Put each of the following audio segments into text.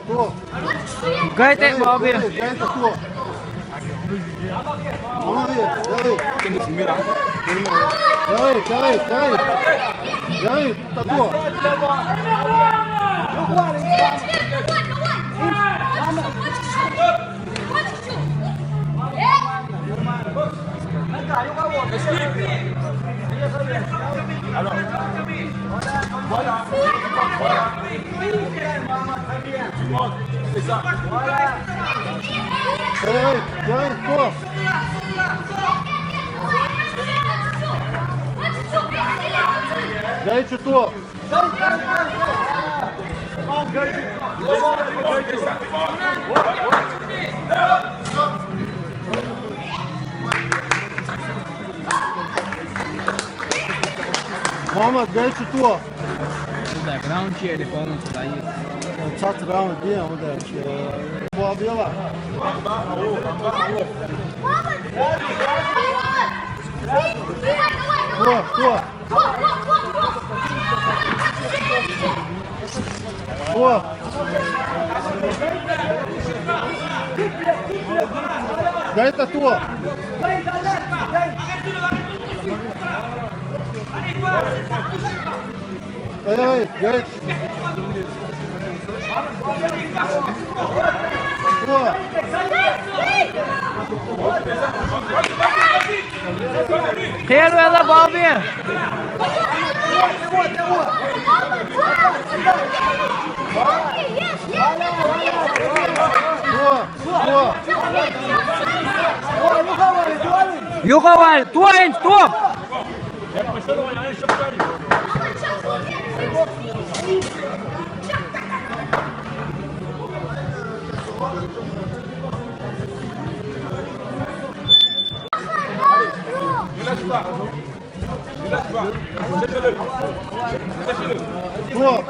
Tu. Gayet mau bir. Gayet tu. Vamos ver. Aí, tá tu. Gayet tu. Mama, gayet tu. Background cheer depois daí. Çatırağın diye o da bu abiye var. Bu. Gayet tu. Ay, gayet. Quero ela, Bob! Yuka var, tua gente, tua!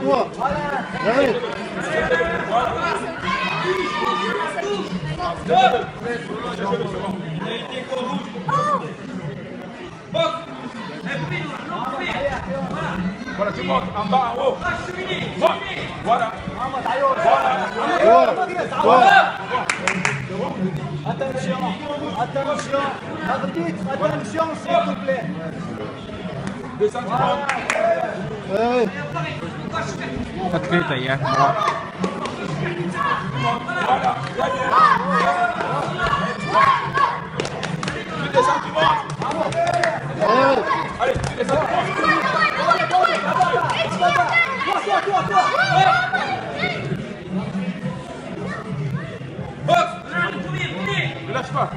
Tua. Aí. Bora, Timóteo, andar, ô! Bora! Boa! Attention, s'il vous plaît. Aí. Открыто я. Relaxa, pá!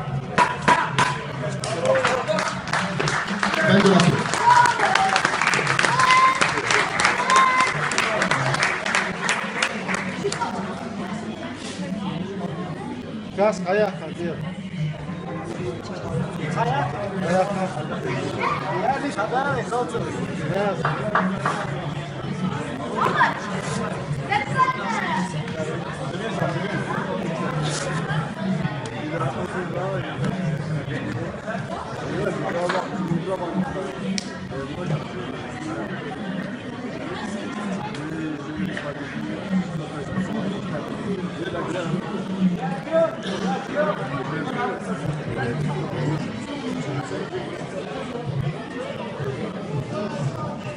Gaz, ayak, diyor. Ayak. Ehrlich, aber sollte. Beyaz. On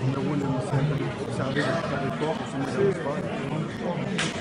a roulé le service de fort, on ne pas.